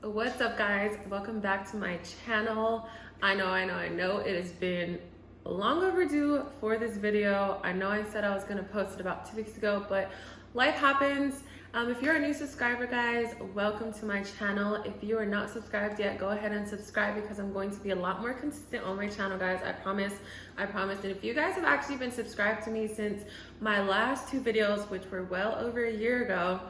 What's up, guys? Welcome back to my channel. I know it has been long overdue for this video. I know I said I was gonna post it about 2 weeks ago, but life happens. If you're a new subscriber, guys, welcome to my channel. If you are not subscribed yet, go ahead and subscribe because I'm going to be a lot more consistent on my channel, guys. I promise. And if you guys have actually been subscribed to me since my last 2 videos, which were well over a year ago,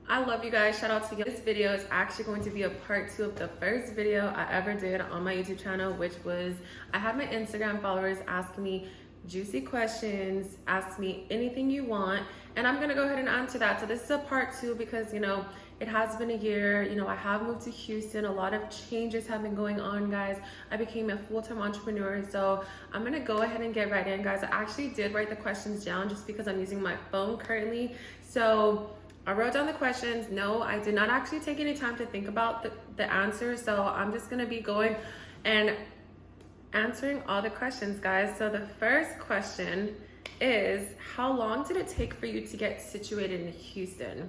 I love you guys. Shout out to you. This video is actually going to be a part 2 of the first video I ever did on my YouTube channel, which was I had my Instagram followers ask me juicy questions, ask me anything you want, and I'm gonna go ahead and answer that. So this is a part 2 because it has been a year. I have moved to Houston. A lot of changes have been going on, guys. I became a full-time entrepreneur, so I'm gonna go ahead and get right in, guys. I actually did write the questions down just because I'm using my phone currently. So I wrote down the questions. No, I did not actually take any time to think about the answers. So I'm just gonna be going and answering all the questions, guys. So the first question is, how long did it take for you to get situated in Houston?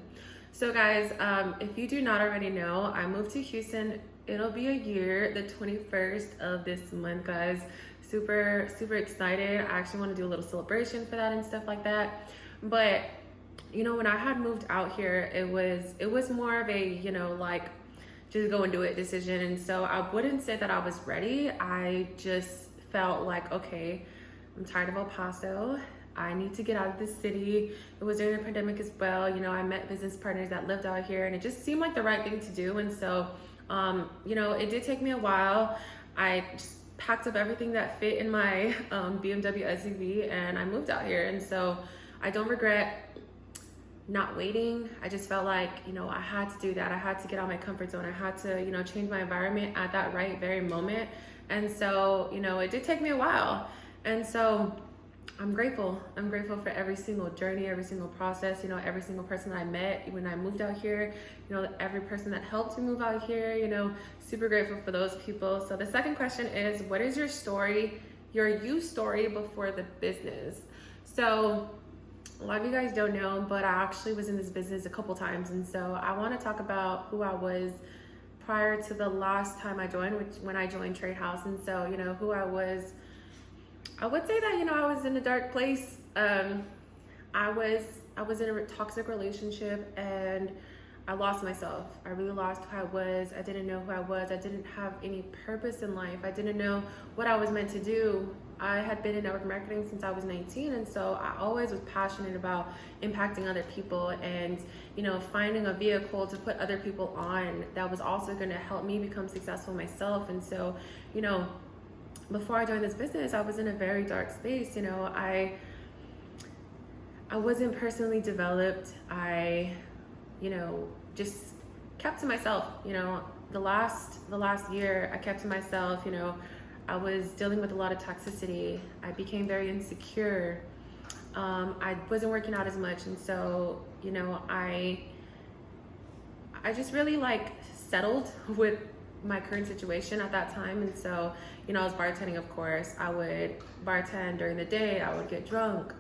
So guys, if you do not already know, I moved to Houston. It'll be a year, the 21st of this month, guys. Super, super excited. I actually want to do a little celebration for that and stuff like that. But when I had moved out here, it was more of a, like, just go and do it decision. And so I wouldn't say that I was ready. I just felt like, okay, I'm tired of El Paso. I need to get out of this city. It was during the pandemic as well. I met business partners that lived out here and it just seemed like the right thing to do. And so, it did take me a while. I just packed up everything that fit in my BMW SUV and I moved out here. And so I don't regret not waiting. I just felt like, I had to do that. I had to get out of my comfort zone. I had to, change my environment at that very moment. And so, it did take me a while. And so I'm grateful. I'm grateful for every single journey, every single process, every single person that I met when I moved out here, every person that helped me move out here, super grateful for those people. So the second question is, what is your story, your you story before the business? So a lot of you guys don't know, but I actually was in this business a couple times. And so I want to talk about who I was prior to the last time I joined, when I joined Trade House. And so, who I was, I would say that, I was in a dark place. I was in a toxic relationship and I lost myself. I really lost who I was. I didn't know who I was. I didn't have any purpose in life. I didn't know what I was meant to do. I had been in network marketing since I was 19, and so I always was passionate about impacting other people and, finding a vehicle to put other people on that was also going to help me become successful myself. And so, before I joined this business, I was in a very dark space. I wasn't personally developed. I just kept to myself. The last year I kept to myself. I was dealing with a lot of toxicity. I became very insecure. I wasn't working out as much, and so I just really settled with my current situation at that time. And so I was bartending, of course. I would bartend during the day. I would get drunk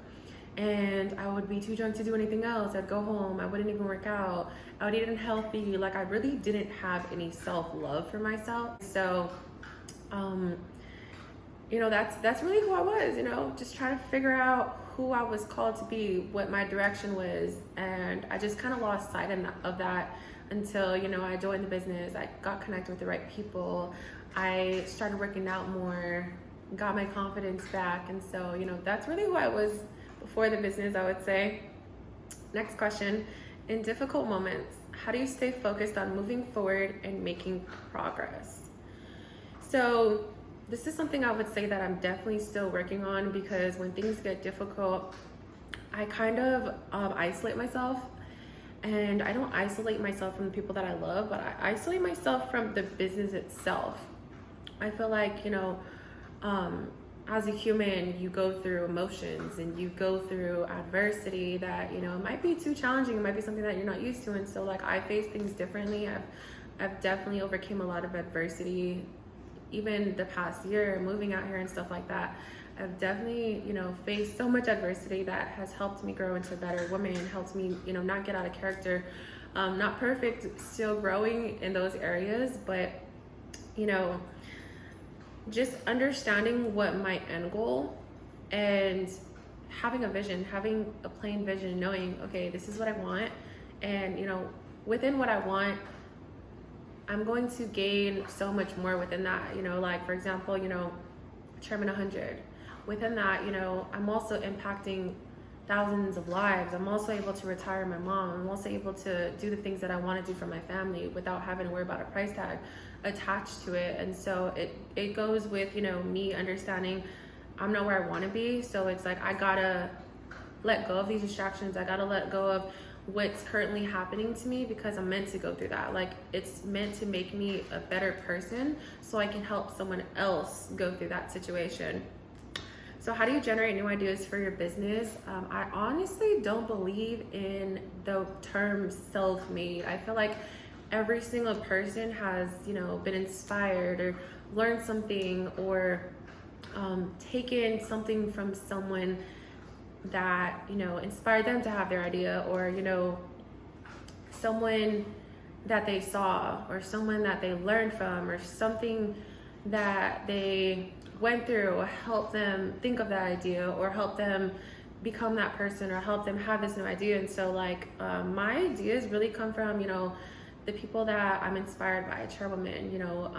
and I would be too drunk to do anything else. I'd go home. I wouldn't even work out. I would eat unhealthy. I really didn't have any self-love for myself. So that's really who I was, just trying to figure out who I was called to be, what my direction was. And I just kind of lost sight of that until, I joined the business. I got connected with the right people. I started working out more, got my confidence back. And so, that's really who I was before the business, I would say. Next question, in difficult moments, how do you stay focused on moving forward and making progress? So this is something I would say that I'm definitely still working on, because when things get difficult, I kind of isolate myself. And I don't isolate myself from the people that I love, but I isolate myself from the business itself. I feel like, as a human, you go through emotions and you go through adversity that, it might be too challenging. It might be something that you're not used to. And so I face things differently. I've definitely overcame a lot of adversity, even the past year, moving out here and stuff like that. I've definitely, faced so much adversity that has helped me grow into a better woman, helped me, not get out of character, Not perfect, still growing in those areas, but you know, just understanding what my end goal and having a vision, having a plain vision, knowing, okay, this is what I want. And, you know, within what I want, I'm going to gain so much more within that, you know, like for example, you know, Chairman 100. Within that, you know, I'm also impacting thousands of lives. I'm also able to retire my mom. I'm also able to do the things that I want to do for my family without having to worry about a price tag attached to it. And so it goes with, you know, me understanding I'm not where I want to be. So it's like I gotta let go of these distractions. I gotta let go of what's currently happening to me because I'm meant to go through that. Like it's meant to make me a better person so I can help someone else go through that situation. So how do you generate new ideas for your business? I honestly don't believe in the term self-made. I feel like every single person has, you know, been inspired or learned something or taken something from someone that, you know, inspired them to have their idea, or, you know, someone that they saw or someone that they learned from or something that they went through helped them think of that idea or help them become that person or help them have this new idea. And so like my ideas really come from, you know, the people that I'm inspired by, chairwomen, you know,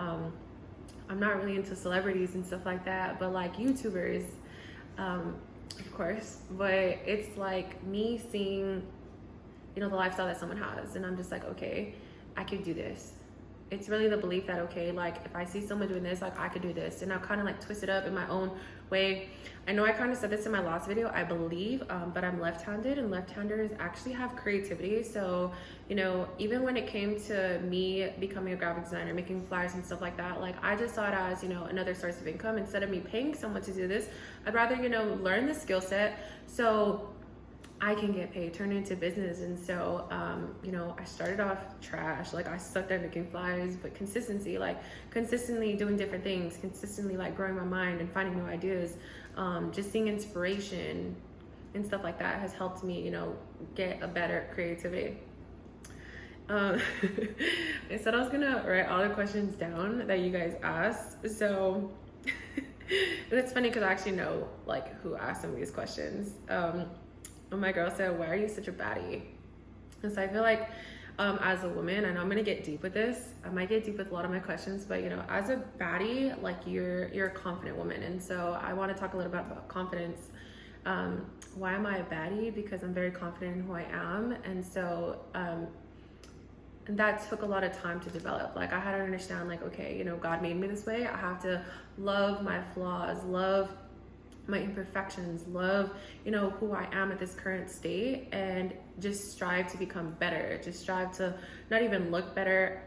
I'm not really into celebrities and stuff like that, but like YouTubers, of course, but it's like me seeing, you know, the lifestyle that someone has, and I'm just like, okay, I could do this. It's really the belief that, okay, like if I see someone doing this, like I could do this, and I'll kind of like twist it up in my own way. I know I kind of said this in my last video, I believe, but I'm left-handed, and left-handers actually have creativity. So, you know, even when it came to me becoming a graphic designer, making flyers and stuff like that, like I just saw it as, you know, another source of income. Instead of me paying someone to do this, I'd rather, you know, learn the skill set so I can get paid, turn it into business. And so, you know, I started off trash, like I sucked at making flyers, but consistency, like consistently doing different things, consistently like growing my mind and finding new ideas, just seeing inspiration and stuff like that has helped me, you know, get a better creativity. I said I was gonna write all the questions down that you guys asked. So it's funny because I actually know like who asked some of these questions. My girl said, why are you such a baddie? And so I feel like as a woman, I know I'm gonna get deep with this. I might get deep with a lot of my questions, but you know, as a baddie, like you're a confident woman. And so I want to talk a little bit about confidence. Why am I a baddie? Because I'm very confident in who I am. And so that took a lot of time to develop. Like I had to understand, like, okay, you know, God made me this way. I have to love my flaws, love my imperfections, love, you know, who I am at this current state, and just strive to become better. Just strive to not even look better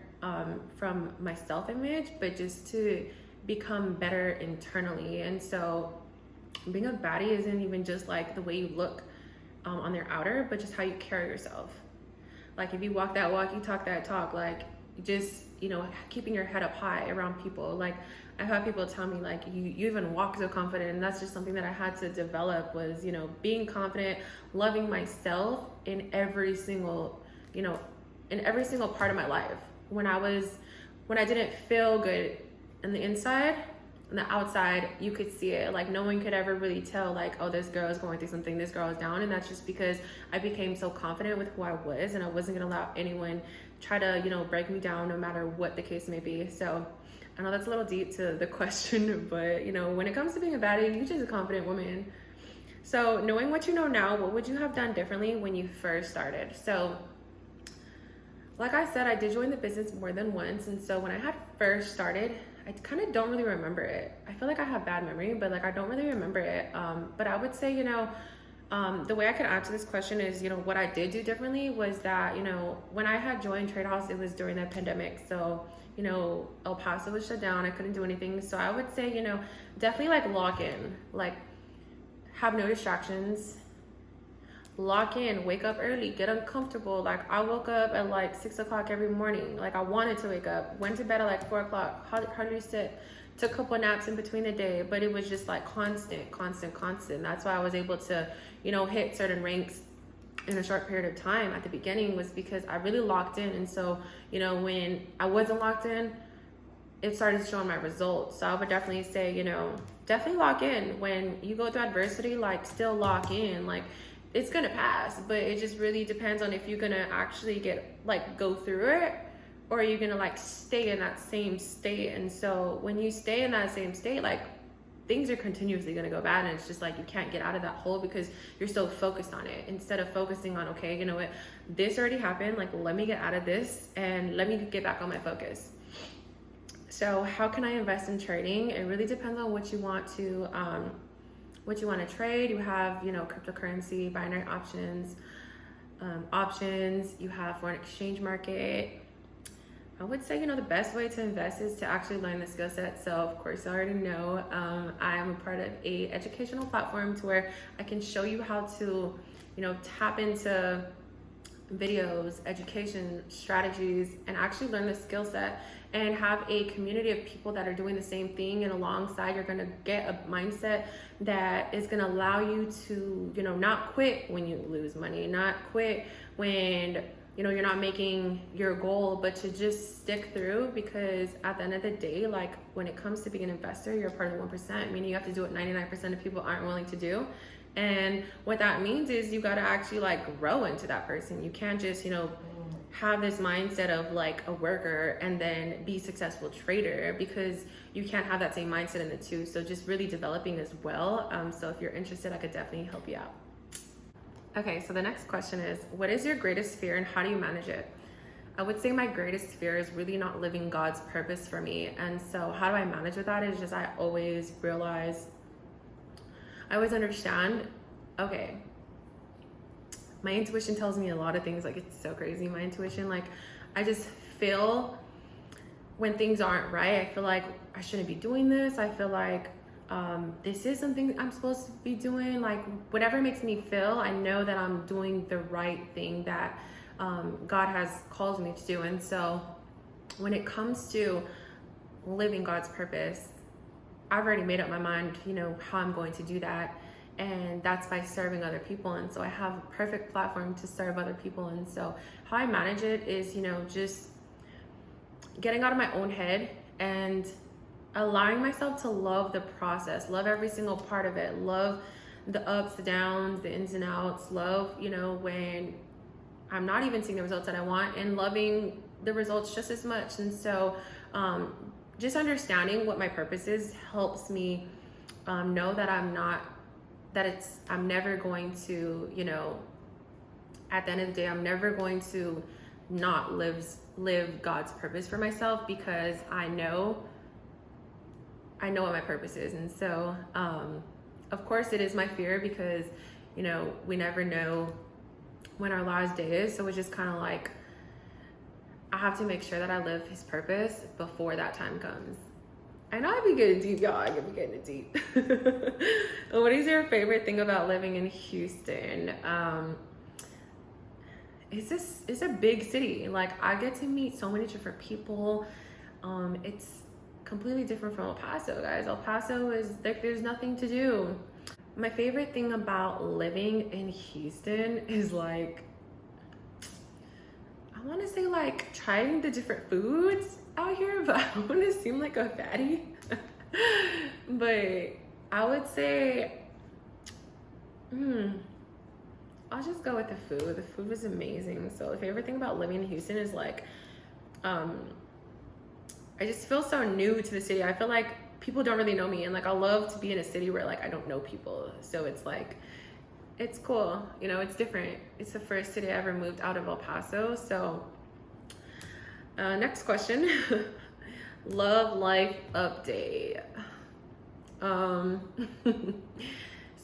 from my self-image, but just to become better internally. And so being a baddie isn't even just like the way you look on their outer, but just how you carry yourself. Like if you walk that walk, you talk that talk, like just, you know, keeping your head up high around people. Like I've had people tell me like, you even walk so confident, and that's just something that I had to develop was, you know, being confident, loving myself in every single, you know, in every single part of my life. When I didn't feel good on the inside, on the outside, you could see it. Like no one could ever really tell like, oh, this girl is going through something, this girl is down. And that's just because I became so confident with who I was, and I wasn't gonna allow anyone try to, you know, break me down no matter what the case may be. So I know that's a little deep to the question, but you know, when it comes to being a baddie, you're just a confident woman. So knowing what you know now, what would you have done differently when you first started? So like I said, I did join the business more than once. And so when I had first started, I kind of don't really remember it. I feel like I have bad memory, but like I don't really remember it. But I would say, you know, the way I could answer this question is, you know, what I did do differently was that, you know, when I had joined Trade House, it was during the pandemic. So, you know, El Paso was shut down. I couldn't do anything. So I would say, you know, definitely like lock in, like have no distractions, lock in, wake up early, get uncomfortable. Like I woke up at like 6 o'clock every morning. Like I wanted to wake up, went to bed at like 4 o'clock, hardly sit, took a couple of naps in between the day, but it was just like constant. That's why I was able to, you know, hit certain ranks in a short period of time at the beginning was because I really locked in. And so, you know, when I wasn't locked in, it started showing my results. So I would definitely say, you know, definitely lock in. When you go through adversity, like still lock in. Like it's gonna pass, but it just really depends on if you're gonna actually go through it, or are you gonna like stay in that same state. And so when you stay in that same state, like things are continuously gonna go bad, and it's just like you can't get out of that hole because you're so focused on it instead of focusing on, okay, you know what, this already happened, like let me get out of this and let me get back on my focus. So how can I invest in trading? It really depends on what you want to trade. You have, you know, cryptocurrency, binary options, you have foreign exchange market. I would say, you know, the best way to invest is to actually learn the skill set. So of course, I already know I am a part of a educational platform to where I can show you how to, you know, tap into videos, education, strategies, and actually learn the skill set and have a community of people that are doing the same thing. And alongside, you're gonna get a mindset that is gonna allow you to, you know, not quit when you lose money, not quit when, you know, you're not making your goal, but to just stick through. Because at the end of the day, like when it comes to being an investor, you're a part of the 1%, meaning you have to do what 99% of people aren't willing to do. And what that means is you got to actually like grow into that person. You can't just, you know, have this mindset of like a worker and then be a successful trader, because you can't have that same mindset in the two. So just really developing as well. So if you're interested, I could definitely help you out. Okay, so the next question is, what is your greatest fear and how do you manage it? I would say my greatest fear is really not living God's purpose for me. And so how do I manage with that is just, I always understand, okay, my intuition tells me a lot of things. Like it's so crazy, my intuition. Like I just feel when things aren't right, I feel like I shouldn't be doing this. I feel like this is something I'm supposed to be doing. Like whatever makes me feel, I know that I'm doing the right thing that God has called me to do. And so when it comes to living God's purpose, I've already made up my mind, you know, how I'm going to do that. And that's by serving other people. And so I have a perfect platform to serve other people. And so how I manage it is, you know, just getting out of my own head and allowing myself to love the process, love every single part of it, love the ups, the downs, the ins and outs, love, you know, when I'm not even seeing the results that I want, and loving the results just as much. And so just understanding what my purpose is helps me know that I'm never going to, you know, at the end of the day, I'm never going to not live God's purpose for myself, because I know what my purpose is. And so, of course it is my fear, because, you know, we never know when our last day is. So it's just kind of like, I have to make sure that I live his purpose before that time comes. I know I be getting deep, y'all. I be getting deep. What is your favorite thing about living in Houston? It's a big city. Like I get to meet so many different people. It's completely different from El Paso, guys. El Paso is like, there's nothing to do. My favorite thing about living in Houston is like, I want to say like trying the different foods out here, but I don't want to seem like a fatty. But I would say, I'll just go with the food. The food was amazing. So the favorite thing about living in Houston is like, I just feel so new to the city. I feel like people don't really know me, and like I love to be in a city where like I don't know people. So it's like, it's cool, you know, it's different. It's the first city I ever moved out of El Paso. So next question. Love life update.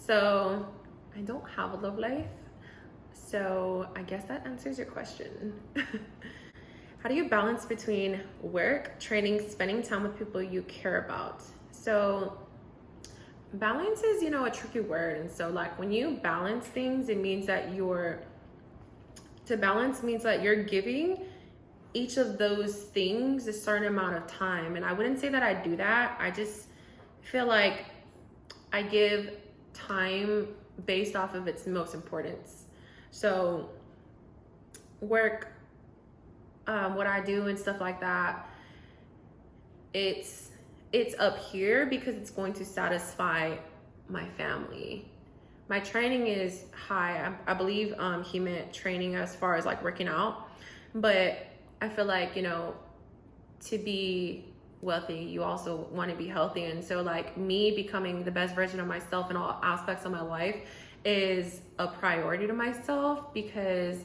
So I don't have a love life, so I guess that answers your question. How do you balance between work, training, spending time with people you care about? So balance is, you know, a tricky word. And so like when you balance things, it means that balance means that you're giving each of those things a certain amount of time. And I wouldn't say that I do that. I just feel like I give time based off of its most importance. So work, what I do and stuff like that, it's up here because it's going to satisfy my family. My training is high. I believe he meant training as far as like working out, but I feel like, you know, to be wealthy, you also want to be healthy. And so like me becoming the best version of myself in all aspects of my life is a priority to myself, because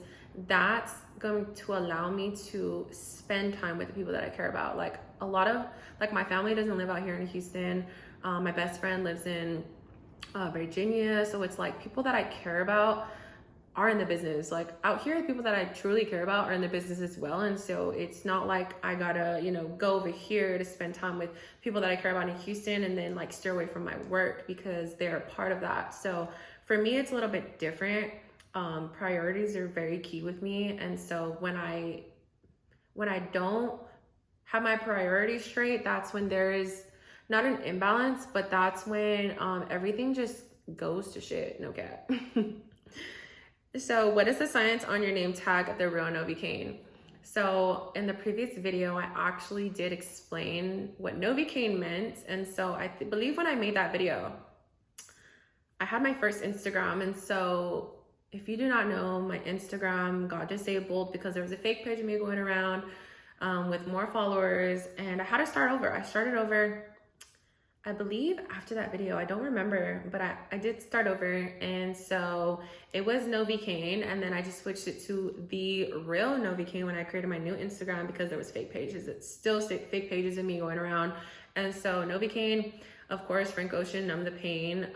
that's going to allow me to spend time with the people that I care about. Like a lot of, like my family doesn't live out here in Houston. My best friend lives in Virginia. So it's like people that I care about are in the business. Like out here, the people that I truly care about are in the business as well. And so it's not like I gotta, you know, go over here to spend time with people that I care about in Houston and then like steer away from my work because they're a part of that. So for me, it's a little bit different. Priorities are very key with me. And so when I don't have my priorities straight, that's when there is not an imbalance, but that's when everything just goes to shit. No cap. So what is the science on your name tag of the real Novocaine? So in the previous video, I actually did explain what Novocaine meant. And so I believe when I made that video, I had my first Instagram. And so if you do not know, my Instagram got disabled because there was a fake page of me going around with more followers, and I had to start over. I started over, I believe after that video, I don't remember, but I did start over. And so it was Novocaine, and then I just switched it to the real Novocaine when I created my new Instagram because there was fake pages. It's still fake pages of me going around. And so Novocaine, of course, Frank Ocean, Numb the Pain.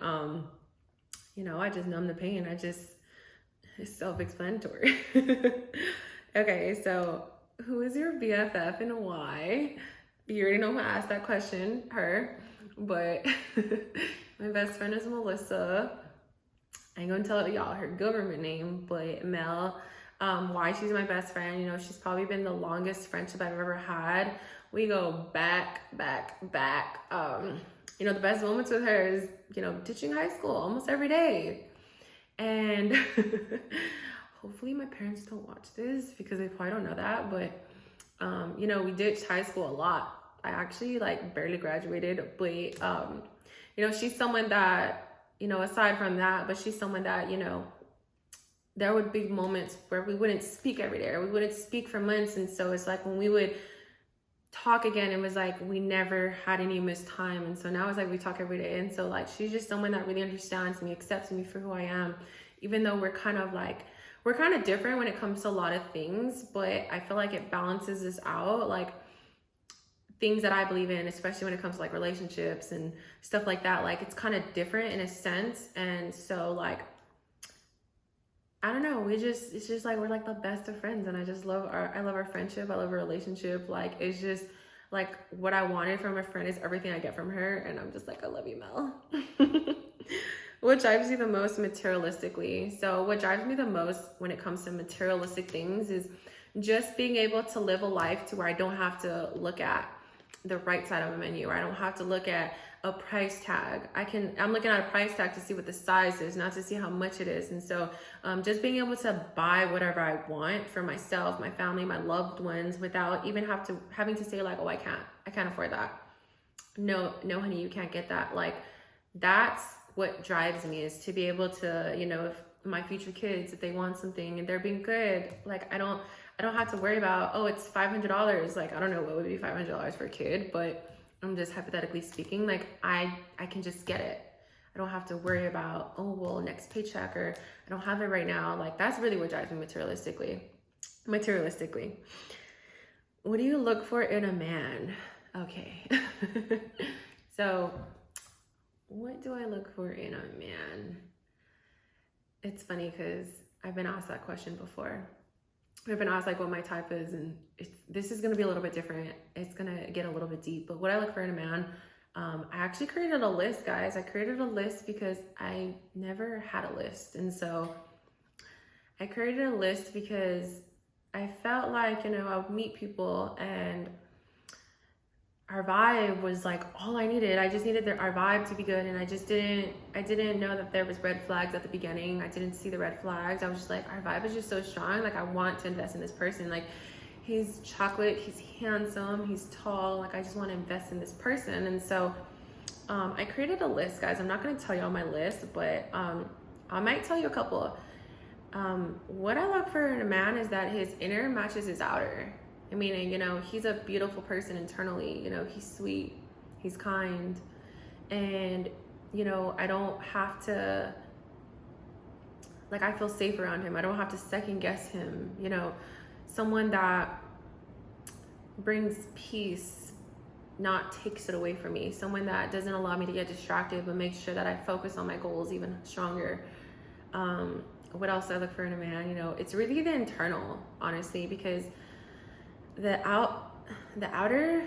You know, I just numb the pain. It's self-explanatory. Okay, so who is your BFF and why? You already know who asked that question, her. But my best friend is Melissa. I ain't gonna tell y'all her government name, but Mel. Why she's my best friend, you know, she's probably been the longest friendship I've ever had. We go back. You know, the best moments with her is, you know, ditching high school almost every day. And hopefully my parents don't watch this because they probably don't know that, but you know, we ditched high school a lot. I actually like barely graduated, but you know, she's someone that, you know, aside from that, but she's someone that, you know, there would be moments where we wouldn't speak every day, or we wouldn't speak for months. And so it's like when we would talk again, it was like we never had any missed time. And so now it's like we talk every day. And so like she's just someone that really understands me, accepts me for who I am, even though we're kind of different when it comes to a lot of things, but I feel like it balances us out. Like things that I believe in, especially when it comes to like relationships and stuff like that, like it's kind of different in a sense. And so like, I don't know, it's just like we're like the best of friends, and I love our friendship. I love our relationship. Like it's just like what I wanted from a friend is everything I get from her, and I'm just like, I love you, Mel. What drives you the most materialistically? So what drives me the most when it comes to materialistic things is just being able to live a life to where I don't have to look at the right side of a menu, or I don't have to look at a price tag. I'm looking at a price tag to see what the size is, not to see how much it is. And so just being able to buy whatever I want for myself, my family, my loved ones, without even having to say like, oh, I can't afford that. No, honey, you can't get that. Like that's what drives me, is to be able to, you know, if my future kids, if they want something and they're being good, like I don't have to worry about, oh, it's $500. Like, I don't know what would be $500 for a kid, but I'm just hypothetically speaking, like I can just get it. I don't have to worry about, oh, well, next paycheck, or I don't have it right now. Like that's really what drives me materialistically. What do you look for in a man? Okay. So what do I look for in a man? It's funny because I've been asked that question before. I've been asked like what my type is, and this is going to be a little bit different. It's going to get a little bit deep, but what I look for in a man, I actually created a list, guys. I created a list because I never had a list. And so I created a list because I felt like, you know, I would meet people and our vibe was like all I needed. I just needed our vibe to be good, and I didn't know that there was red flags at the beginning. I didn't see the red flags. I was just like, our vibe is just so strong. Like, I want to invest in this person. Like, he's chocolate, he's handsome, he's tall. Like, I just want to invest in this person. And so I created a list, guys. I'm not going to tell you all my list, but I might tell you a couple. What I look for in a man is that his inner matches his outer. I mean, you know, he's a beautiful person internally. You know, he's sweet, he's kind, and, you know, I don't have to, like, I feel safe around him. I don't have to second guess him. You know, someone that brings peace, not takes it away from me. Someone that doesn't allow me to get distracted, but makes sure that I focus on my goals even stronger. What else I look for in a man? You know, it's really the internal, honestly, because the outer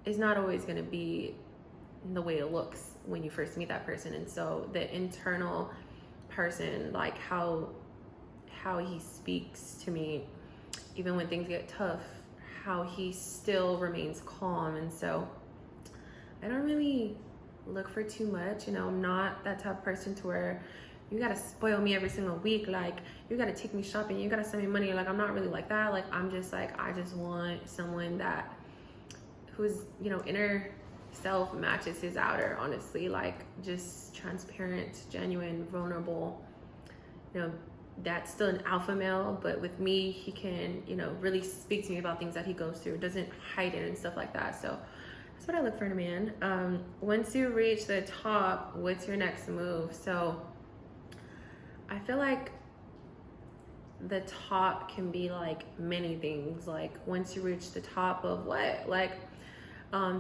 is not always going to be the way it looks when you first meet that person. And so the internal person, like how he speaks to me, even when things get tough, how he still remains calm. And so I don't really look for too much. You know, I'm not that type of person to where you gotta spoil me every single week. Like, you gotta take me shopping, you gotta send me money. Like, I'm not really like that. Like, I'm just like, I just want someone that who's, you know, inner self matches his outer, honestly. Like, just transparent, genuine, vulnerable. You know, that's still an alpha male, but with me, he can, you know, really speak to me about things that he goes through, doesn't hide it and stuff like that. So that's what I look for in a man. Once you reach the top, what's your next move? So I feel like the top can be like many things. Like, once you reach the top of what? Like,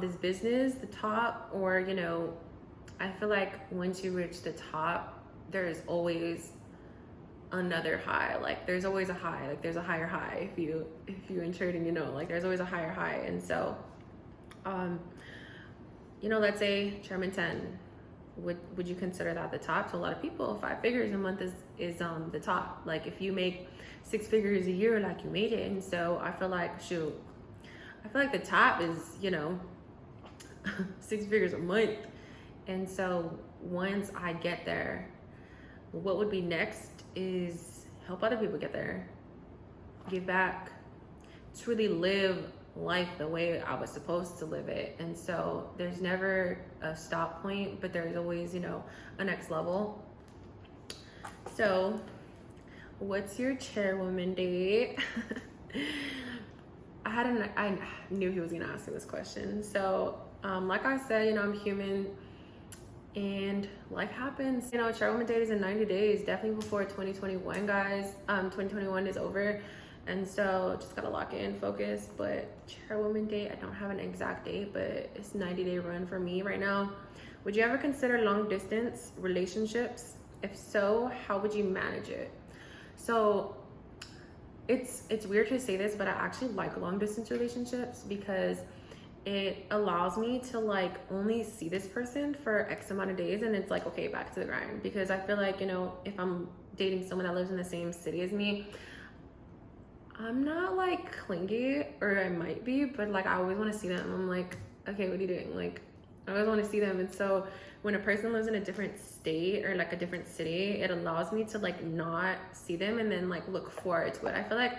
this business, the top, or, you know, I feel like once you reach the top, there's always another high. Like, there's always a high. Like, there's a higher high. If you in trading, you know, like, there's always a higher high. And so, you know, let's say Chairman 10. Would you consider that the top? To a lot of people, 5 figures a month is the top. Like, if you make 6 figures a year, like, you made it. And so I feel like, the top is, you know, 6 figures a month. And so once I get there, what would be next is help other people get there, give back, truly live life the way I was supposed to live it. And so there's never a stop point, but there's always, you know, a next level. So what's your chairwoman date? I knew he was gonna ask me this question. So like I said, you know, I'm human and life happens. You know, chairwoman date is in 90 days, definitely before 2021, guys. 2021 is over. And so just gotta lock in, focus. But chairwoman date, I don't have an exact date, but it's 90-day run for me right now. Would you ever consider long distance relationships? If so, how would you manage it? So it's weird to say this, but I actually like long distance relationships because it allows me to like only see this person for X amount of days, and it's like, okay, back to the grind. Because I feel like, you know, if I'm dating someone that lives in the same city as me, I'm not like clingy, or I might be, but like I always want to see them. I'm like, okay, what are you doing? Like, I always want to see them. And so when a person lives in a different state or like a different city, it allows me to like not see them and then like look forward to it. I feel like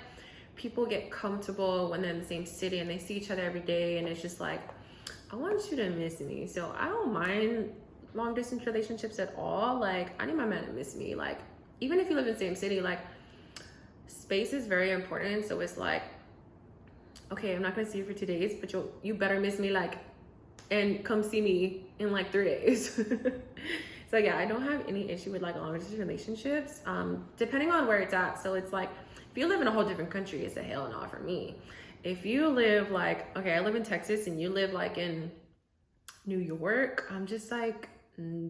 people get comfortable when they're in the same city and they see each other every day, and it's just like, I want you to miss me. So I don't mind long distance relationships at all. Like, I need my man to miss me. Like, even if you live in the same city, like, space is very important. So it's like, okay, I'm not gonna see you for 2 days, but you better miss me, like, and come see me in like 3 days. So yeah, I don't have any issue with like long distance relationships, depending on where it's at. So it's like, if you live in a whole different country, it's a hell no for me. If you live like, okay, I live in Texas and you live like in New York, I'm just like,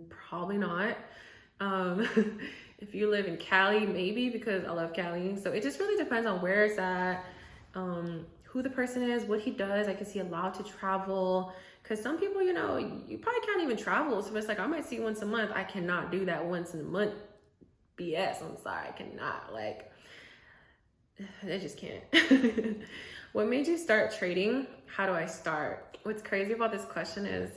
probably not. If you live in Cali, maybe, because I love Cali. So it just really depends on where it's at, who the person is, what he does. Like, is he allowed to travel? Because some people, you know, you probably can't even travel. So it's like, I might see you once a month. I cannot do that once in a month. BS, I'm sorry, I cannot. Like, I just can't. What made you start trading? How do I start? What's crazy about this question is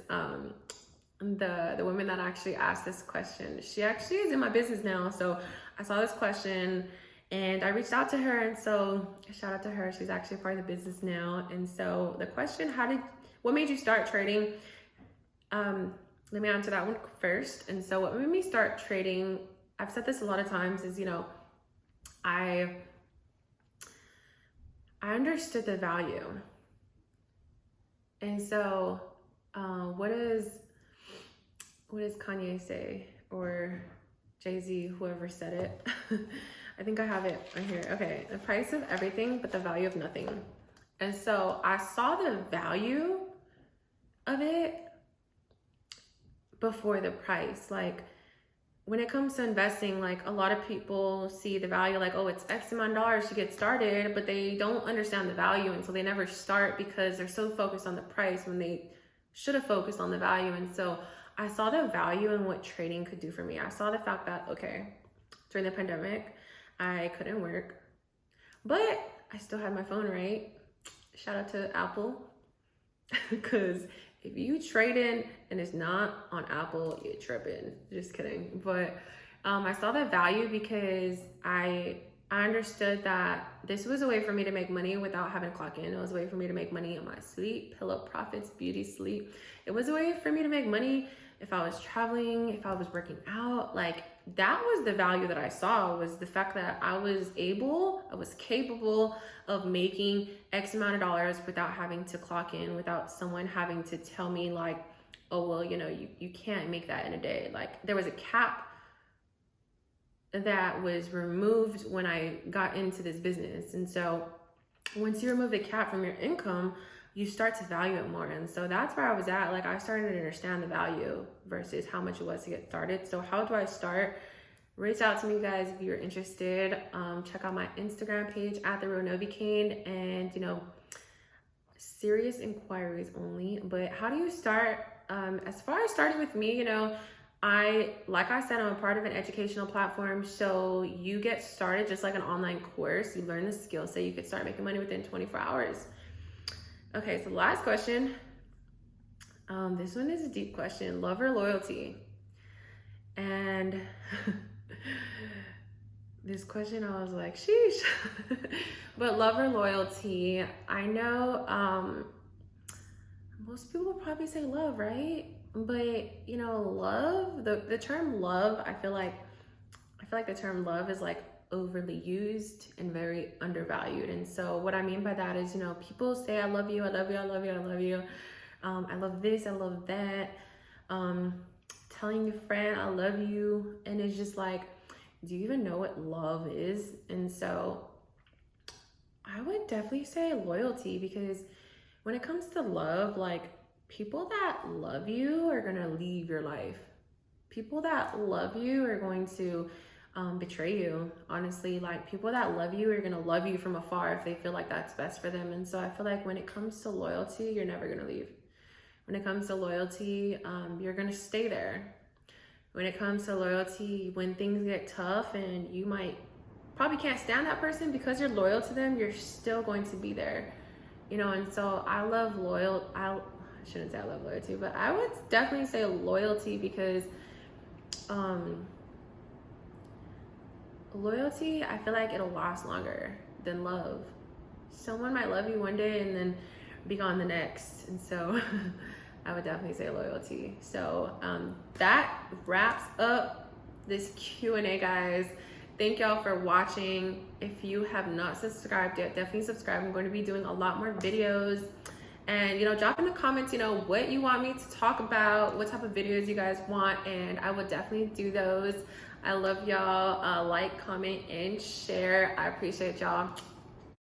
the woman that actually asked this question, she actually is in my business now. So I saw this question and I reached out to her, and so shout out to her. She's actually part of the business now. And so the question, what made you start trading? Let me answer that one first. And so what made me start trading, I've said this a lot of times, is, I understood the value. And so what does Kanye say, or Jay-Z, whoever said it? I think I have it right here. Okay, the price of everything but the value of nothing. And so I saw the value of it before the price. Like, when it comes to investing, like, a lot of people see the value like, oh, it's X amount of dollars to get started, but they don't understand the value, and so they never start because they're so focused on the price when they should have focused on the value. And so I saw the value in what trading could do for me. I saw the fact that, okay, during the pandemic, I couldn't work, but I still had my phone, right? Shout out to Apple, because if you trade in and it's not on Apple, you're tripping. Just kidding. But I saw that value because I understood that this was a way for me to make money without having to clock in. It was a way for me to make money in my sleep. Pillow Profits, Beauty Sleep. It was a way for me to make money if I was traveling, if I was working out. Like, that was the value that I saw, was the fact that I was capable of making X amount of dollars without having to clock in, without someone having to tell me like, oh, well, you can't make that in a day. Like, there was a cap that was removed when I got into this business. And so once you remove the cap from your income, you start to value it more. And so that's where I was at. Like, I started to understand the value versus how much it was to get started. So how do I start? Reach out to me, guys, if you're interested. Check out my Instagram page at The Real Novikane, and serious inquiries only. But how do you start? As far as starting with me, like I said, I'm a part of an educational platform. So you get started just like an online course. You learn the skill set. You could start making money within 24 hours. Okay, so last question. This one is a deep question. Love or loyalty? And this question, I was like, sheesh. But love or loyalty, I know most people would probably say love, right? But love, the term love, I feel like the term love is like overly used and very undervalued. And so what I mean by that is, people say, I love you, I love you, I love you, I love you. I love this, I love that. Telling your friend, I love you. And it's just like, do you even know what love is? And so I would definitely say loyalty, because when it comes to love, like, people that love you are going to leave your life. People that love you are going to betray you. Honestly, like, people that love you are going to love you from afar if they feel like that's best for them. And so I feel like when it comes to loyalty, you're never going to leave. When it comes to loyalty, you're going to stay there. When it comes to loyalty, when things get tough and you probably can't stand that person, because you're loyal to them, you're still going to be there. And so I shouldn't say I love loyalty, but I would definitely say loyalty, because loyalty, I feel like it'll last longer than love. Someone might love you one day and then be gone the next. And so I would definitely say loyalty. So that wraps up this Q&A, guys. Thank y'all for watching. If you have not subscribed yet, definitely subscribe. I'm going to be doing a lot more videos. And drop in the comments what you want me to talk about, what type of videos you guys want, and I would definitely do those. I love y'all. Like, comment, and share. I appreciate y'all.